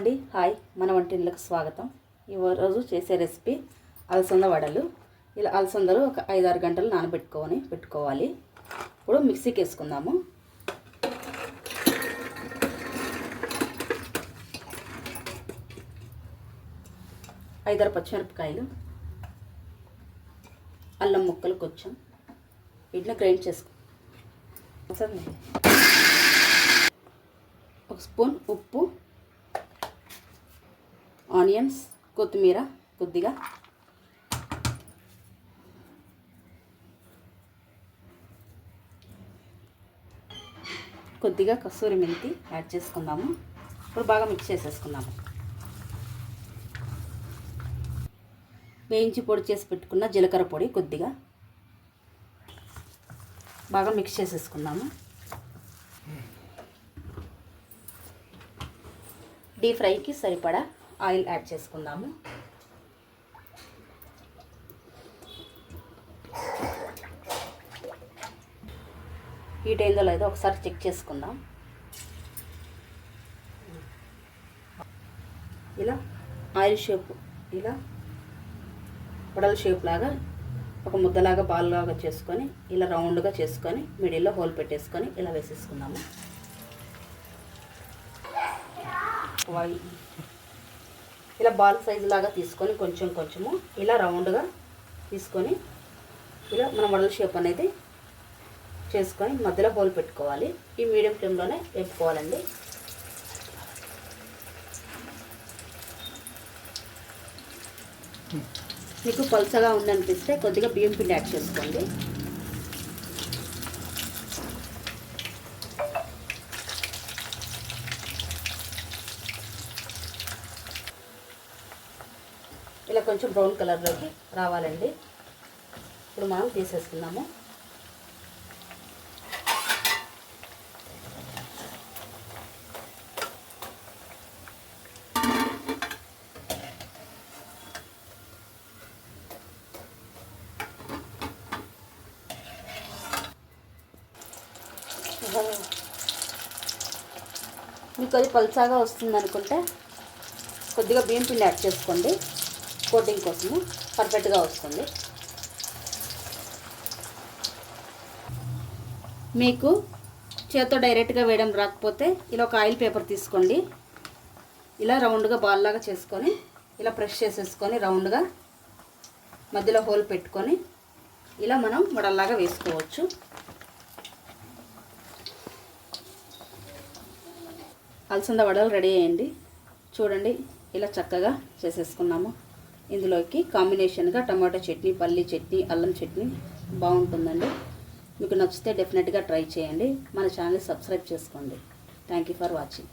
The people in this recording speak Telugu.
అండి, హాయ్. మన వంటింట్లోకి స్వాగతం. ఈరోజు చేసే రెసిపీ అలసంద వడలు. ఇలా అలసందలు ఒక 5-6 గంటలు పెట్టుకోవాలి. ఇప్పుడు మిక్సీకి వేసుకుందాము. ఐదారు పచ్చిమిరపకాయలు, అల్లం ముక్కలు కొంచెం, వీటిని గ్రైండ్ చేసుకో. ఒక స్పూన్ ఉప్పు, ఆనియన్స్, కొత్తిమీర కొద్దిగా, కొద్దిగా కస్తూరి మెంతి యాడ్ చేసుకుందాము. ఇప్పుడు బాగా మిక్స్ చేసేసుకుందాము. వేయించి పొడి చేసి పెట్టుకున్న జీలకర్ర పొడి కొద్దిగా బాగా మిక్స్ చేసేసుకుందాము. డీప్ ఫ్రైకి సరిపడా ఆయిల్ యాడ్ చేసుకుందాము. హీట్ అయిందో లేదో ఒకసారి చెక్ చేసుకుందాం. ఇలా ఆయిల్ షేప్, ఇలా వడల షేప్ లాగా ఒక ముద్దలాగా బాల్ లాగా చేసుకొని ఇలా రౌండ్గా చేసుకొని మిడిల్లో హోల్ పెట్టేసుకొని ఇలా వేసేసుకుందాము. ఇలా బాల్ సైజు లాగా తీసుకొని కొంచెము ఇలా రౌండ్గా తీసుకొని ఇలా మనం వడల షేప్ అనేది చేసుకొని మధ్యలో హోల్ పెట్టుకోవాలి. ఈ మీడియం ఫ్లేమ్లోనే వేపుకోవాలండి. మీకు పల్చగా ఉందనిపిస్తే కొద్దిగా బియ్యం పిండి యాడ్ చేసుకోండి. ఇలా కొంచెం బ్రౌన్ కలర్లోకి రావాలండి. ఇప్పుడు మనం తీసేసుకుందాము. మీకు అది పల్చాగా వస్తుంది అనుకుంటే కొద్దిగా బియ్యం పిండి యాడ్ చేసుకోండి. కోటింగ్ కోసము పర్ఫెక్ట్గా వస్తుంది. మీకు చేత్తో డైరెక్ట్గా వేయడం రాకపోతే ఇలా ఒక ఆయిల్ పేపర్ తీసుకోండి. ఇలా రౌండ్గా బాల్ లాగా చేసుకొని ఇలా ప్రెస్ చేసేసుకొని రౌండ్గా మధ్యలో హోల్ పెట్టుకొని ఇలా మనం వడల్లాగా వేసుకోవచ్చు. అలసంద వడలు రెడీ అయ్యండి. చూడండి, ఇలా చక్కగా చేసేసుకున్నాము. ఇందులోకి కాంబినేషన్గా టమాటో చట్నీ, పల్లీ చట్నీ, అల్లం చట్నీ బాగుంటుందండి. మీకు నచ్చితే డెఫినెట్గా ట్రై చేయండి. మన ఛానల్ సబ్స్క్రైబ్ చేసుకోండి. Thank you for watching.